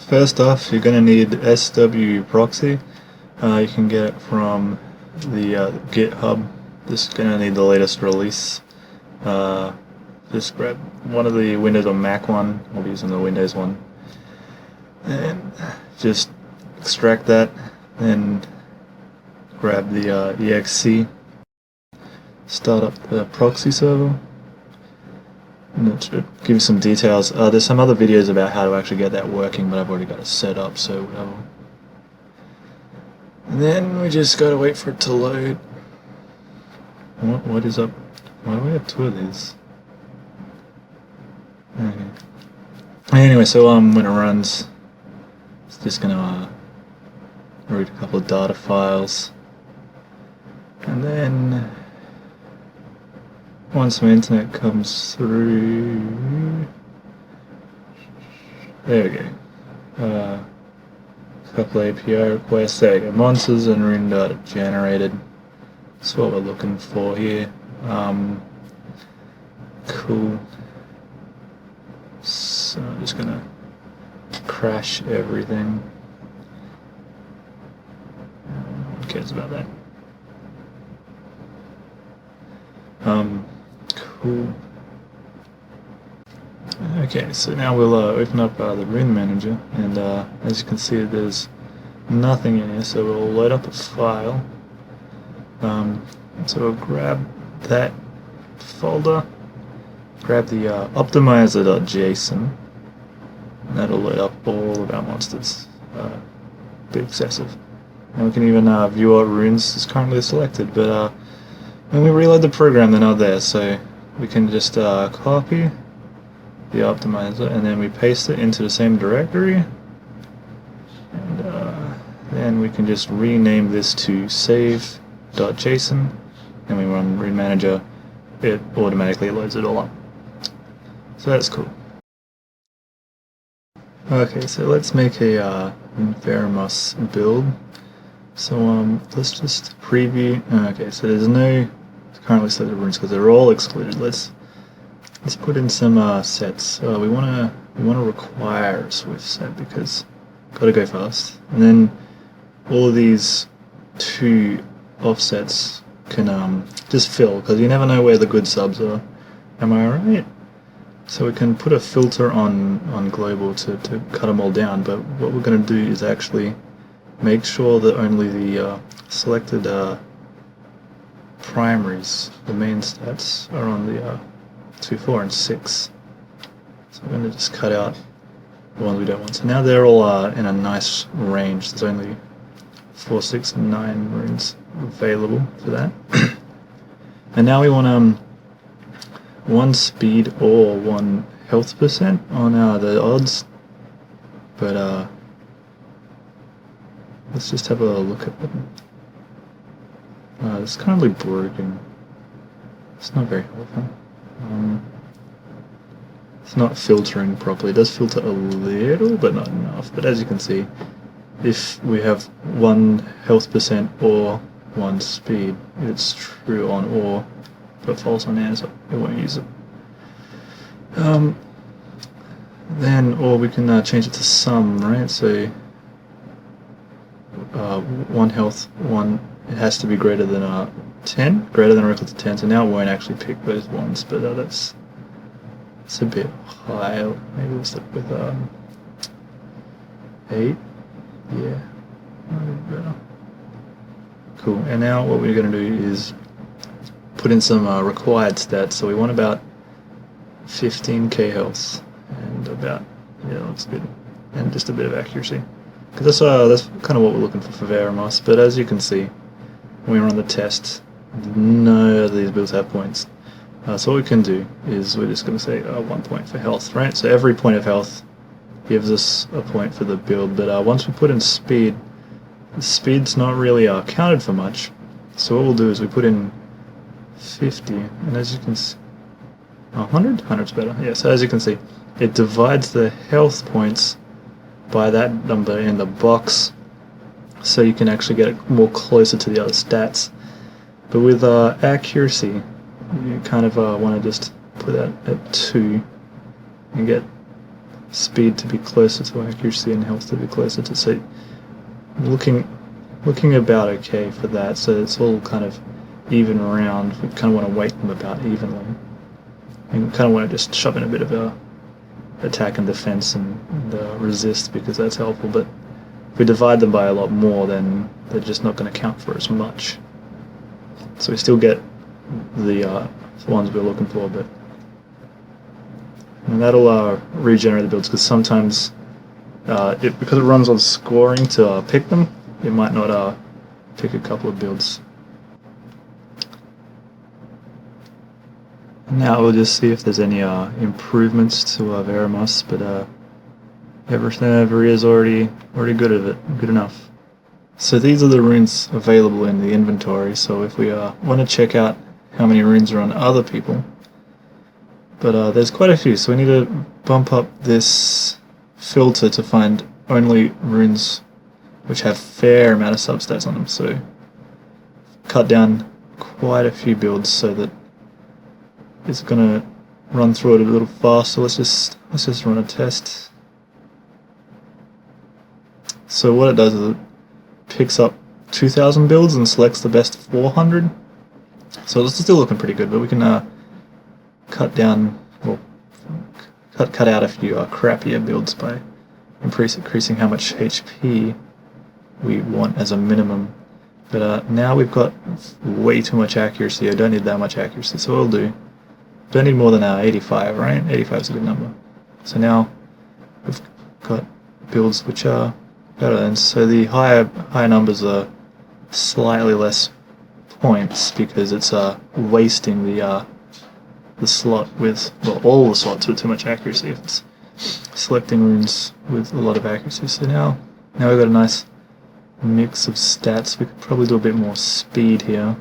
first off, you're going to need SW proxy. You can get it from the GitHub. This is going to need the latest release. Just grab one of the Windows or Mac one. I'll be using the Windows one. And just extract that, then grab the exe, start up the proxy server, and it should give you some details. There's some other videos about how to actually get that working, but I've already got it set up, so whatever. And then we just gotta wait for it to load. What is up? Why do we have two of these? Okay. Anyway, so when it runs, it's just gonna read a couple of data files, and then once my internet comes through, there we go. A couple API requests. There we go. Mons and Rune data generated. That's what we're looking for here. Cool. So I'm just gonna crash everything. Who cares about that? Cool. Okay, so now we'll open up the Rune Manager, and as you can see, there's nothing in here. So we'll load up a file. So we'll grab that folder, grab the optimizer.json, and that'll load up all of our monsters. A bit excessive. And we can even view what runes is currently selected, but when we reload the program, they're not there, so we can just copy the optimizer and then we paste it into the same directory, and then we can just rename this to save.json, and we run Rune Manager. It automatically loads it all up. So that's cool. Okay, so let's make a Veramos build. So let's just preview. Okay, so there's no currently selected runes because they're all excluded. Let's put in some sets. We wanna require a Swift set because gotta go fast. And then all of these two offsets can just fill, because you never know where the good subs are. Am I right? So we can put a filter on global to cut them all down. But what we're gonna do is actually make sure that only the selected primaries, the main stats, are on the 2, 4, and 6. So I'm going to just cut out the ones we don't want. So now they're all in a nice range. There's only 4, 6, and 9 runes available for that. And now we want 1 speed or 1 health percent on the odds. But let's just have a look at them. It's currently broken. It's not very helpful. It's not filtering properly. It does filter a little, but not enough. But as you can see, if we have 1 health percent or 1 speed, it's true on or, but false on air, so it won't use it. Then, or we can change it to sum, right? So 1 health, 1, it has to be greater than 10, greater than or equal to 10. So now it won't actually pick those ones, but that's a bit high. Maybe we'll stick with 8. Yeah, better. Cool. And now what we're going to do is put in some required stats. So we want about 15k health and about, yeah, looks good, and just a bit of accuracy, because that's kind of what we're looking for Veramos. But as you can see, when we run the test, none of these builds have points. So what we can do is we're just going to say 1 point for health, right? So every point of health gives us a point for the build. But once we put in speed, the speed's not really counted for much. So what we'll do is we put in 50, and as you can see, 100? 100's better. Yeah, so as you can see, it divides the health points by that number in the box, so you can actually get it more closer to the other stats. But with accuracy, you kind of want to just put that at 2 and get speed to be closer to accuracy and health to be closer to, so looking about okay for that, so it's all kind of even around. We kind of want to weight them about evenly, and we kind of want to just shove in a bit of a attack and defense and resist, because that's helpful, but if we divide them by a lot more, then they're just not going to count for as much. So we still get the ones we're looking for, but and that'll regenerate the builds, because sometimes because it runs on scoring to pick them, it might not pick a couple of builds. Now we'll just see if there's any improvements to Veramos, but everything over here is already good enough. So these are the runes available in the inventory, so if we want to check out how many runes are on other people, but there's quite a few, so we need to bump up this filter to find only runes which have fair amount of substats on them, so cut down quite a few builds so that it's gonna run through it a little faster. Let's just run a test. So what it does is it picks up 2,000 builds and selects the best 400. So it's still looking pretty good, but we can cut down, well, cut out a few crappier builds by increasing how much HP we want as a minimum. But now we've got way too much accuracy. I don't need that much accuracy, so we'll do. Don't need more than 85, right? 85 is a good number. So now we've got builds which are better, and so the higher numbers are slightly less points because it's wasting the slot with, well, all the slots with too much accuracy if it's selecting runes with a lot of accuracy. So now we've got a nice mix of stats. We could probably do a bit more speed here,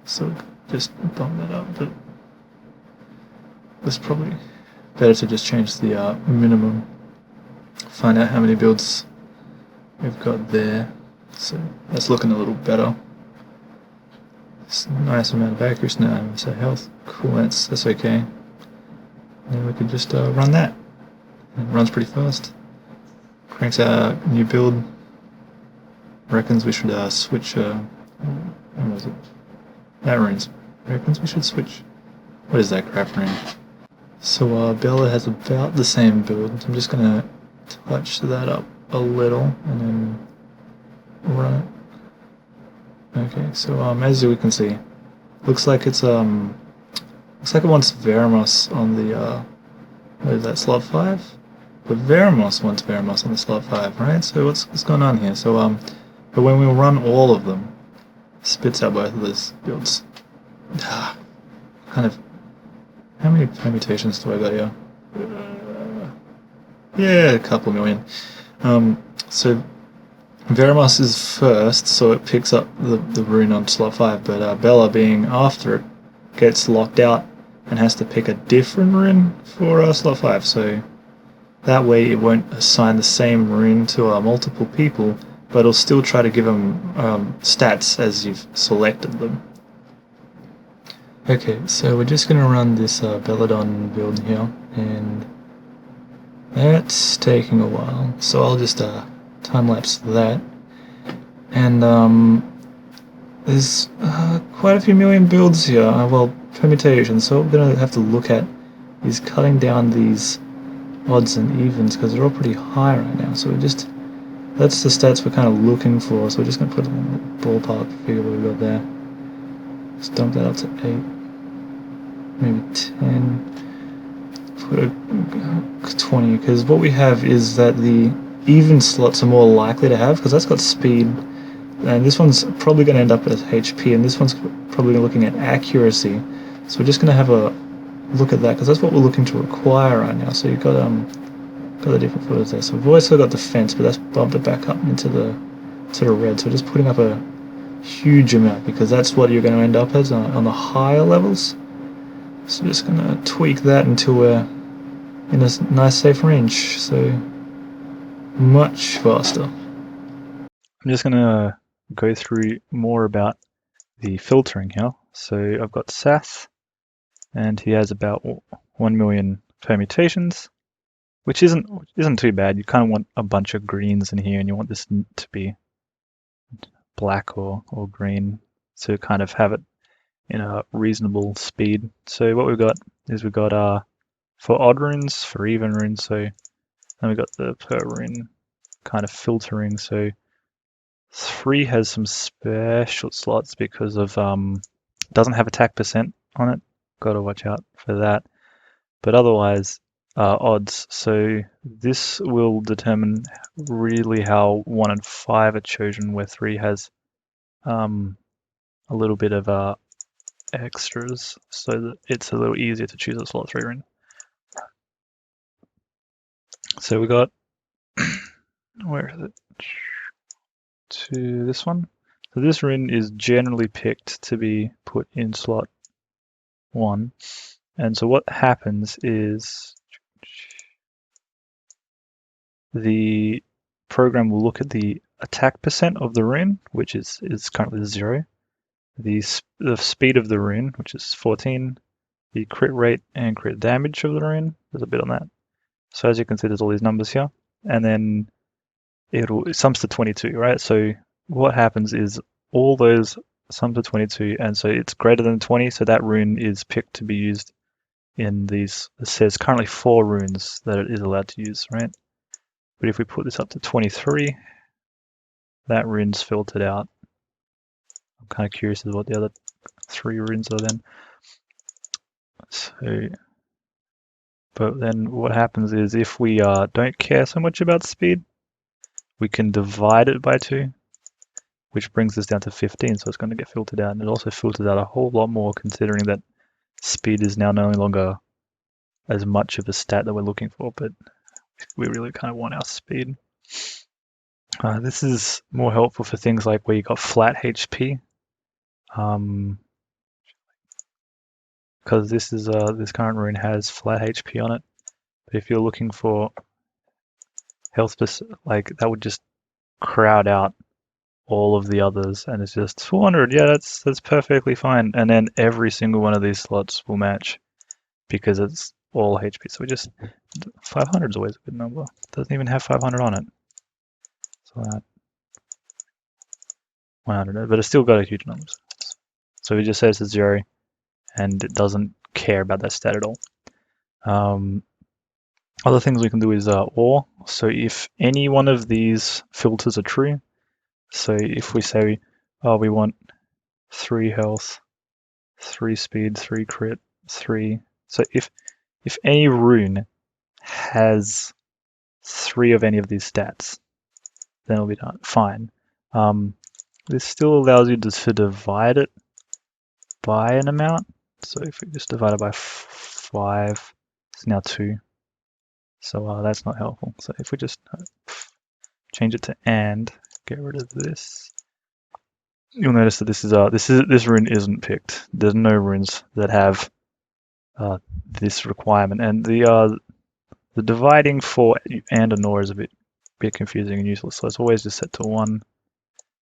so just bump that up, but it's probably better to just change the minimum, find out how many builds we've got there. So that's looking a little better. It's a nice amount of accuracy now, so health, cool, that's okay. And then we could just run that. It runs pretty fast. Cranks out a new build. Reckons we should switch, what was it? That runes. Reckons we should switch. What is that crap rune? So Bella has about the same build. I'm just gonna touch that up a little and then run it. Okay, so as we can see, looks like it's looks like it wants Veramos on the what is that, slot 5? But Veramos wants Veramos on the slot 5, right? So what's going on here? So but when we run all of them, it spits out both of those builds. Kind of. How many permutations do I got here? Yeah, a couple million. So Veramos is first, so it picks up the rune on slot 5, but Bella, being after it, gets locked out and has to pick a different rune for slot 5, so that way it won't assign the same rune to multiple people, but it'll still try to give them stats as you've selected them. Okay, so we're just going to run this Belladon build here, and that's taking a while, so I'll just time-lapse that. And there's quite a few million builds here, well, permutations, so what we're going to have to look at is cutting down these odds and evens, because they're all pretty high right now, so that's the stats we're kind of looking for, so we're just going to put them in the ballpark figure what we got there. Let's dump that up to 8. Maybe 10, put a 20, because what we have is that the even slots are more likely to have, because that's got speed, and this one's probably going to end up as HP, and this one's probably looking at accuracy, so we're just going to have a look at that, because that's what we're looking to require right now. So you've got the different photos there, so we've also got defense, but that's bumped it back up into the red, so we're just putting up a huge amount, because that's what you're going to end up as on the higher levels. So just going to tweak that until we're in a nice safe range, so much faster. I'm just going to go through more about the filtering here. So I've got SAS, and he has about 1 million permutations. which isn't too bad. You kind of want a bunch of greens in here, and you want this to be black or green to kind of have it in a reasonable speed. So what we've got is for odd runes, for even runes. So then we've got the per rune kind of filtering. So 3 has some special slots because of doesn't have attack percent on it. Got to watch out for that. But otherwise, odds. So this will determine really how 1 and 5 are chosen, where 3 has a little bit of extras, so that it's a little easier to choose a slot 3 rune. So we got where is it? To this one. So this rune is generally picked to be put in slot 1. And so what happens is the program will look at the attack percent of the rune, which is currently 0, the speed of the rune, which is 14, the crit rate and crit damage of the rune, there's a bit on that. So as you can see, there's all these numbers here, and then it sums to 22, right? So what happens is all those sum to 22, and so it's greater than 20, so that rune is picked to be used in these. It says currently 4 runes that it is allowed to use, right? But if we put this up to 23, that rune's filtered out. I'm kind of curious as what the other 3 runes are then. So, but then what happens is if we don't care so much about speed, we can divide it by 2, which brings us down to 15, so it's going to get filtered out. And it also filters out a whole lot more, considering that speed is now no longer as much of a stat that we're looking for, but we really kind of want our speed. This is more helpful for things like where you got flat HP, because this current rune has flat HP on it. But if you're looking for health, like that would just crowd out all of the others, and it's just 400. Yeah, that's perfectly fine. And then every single one of these slots will match because it's all HP. So we just 500 is always a good number. It doesn't even have 500 on it. So that 100, but it's still got a huge number. So we just say it's a 0, and it doesn't care about that stat at all. Other things we can do is OR. So if any one of these filters are true, so if we say, oh, we want 3 health, 3 speed, 3 crit, 3. So if any rune has 3 of any of these stats, then it'll be done fine. This still allows you to divide it by an amount. So if we just divide it by 5, it's now 2. So that's not helpful. So if we just change it to and, get rid of this, you'll notice that this rune isn't picked. There's no runes that have this requirement, and the dividing for and and or is a bit confusing and useless. So it's always just set to 1,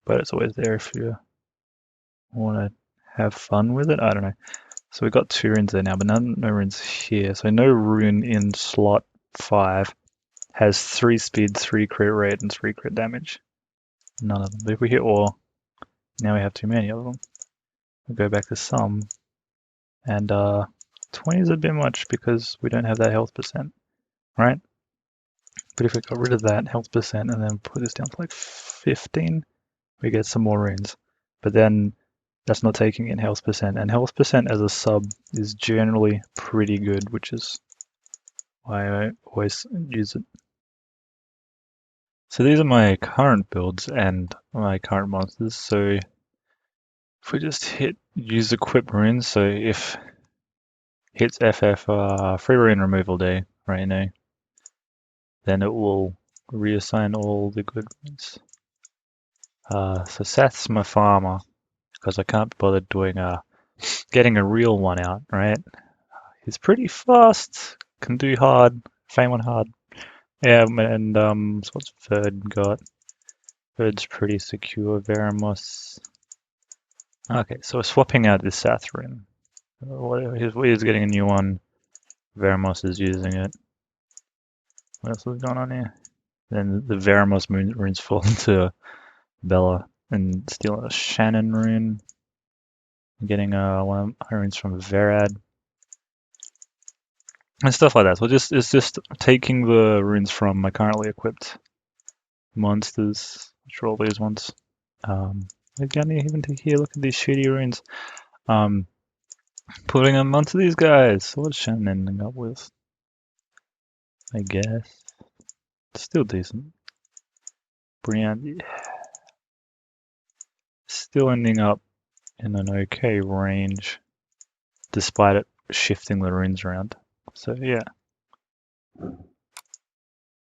but it's always there if you want to have fun with it. I don't know. So we've got 2 runes there now, but no runes here. So no rune in slot 5 has 3 speed, 3 crit rate, and 3 crit damage. None of them. But if we hit OR, now we have too many of them. We'll go back to sum, and 20 is a bit much because we don't have that health percent, right? But if we got rid of that health percent and then put this down to like 15, we get some more runes. But then that's not taking in health percent, and health percent as a sub is generally pretty good, which is why I always use it. So these are my current builds and my current monsters. So if we just hit use equip runes, so if hits FF free rune removal day right now, then it will reassign all the good runes. So Seth's my farmer because I can't be bothered doing getting a real one out, right? He's pretty fast, can do hard, fame on hard. Yeah, and so what's Verd got? Verd's pretty secure. Veramos. Okay, so we're swapping out this Sathrin. He's getting a new one. Veramos is using it. What else is going on here? Then the Veramos runes fall into Bella and steal a Shannon rune. I'm getting one of my runes from Verad. And stuff like that. So it's just taking the runes from my currently equipped monsters, which are all these ones. Again, even to here, look at these shitty runes. Putting them onto these guys. What's Shannon ending up with? I guess. Still decent. Brilliant. Still ending up in an okay range, despite it shifting the runes around. So yeah.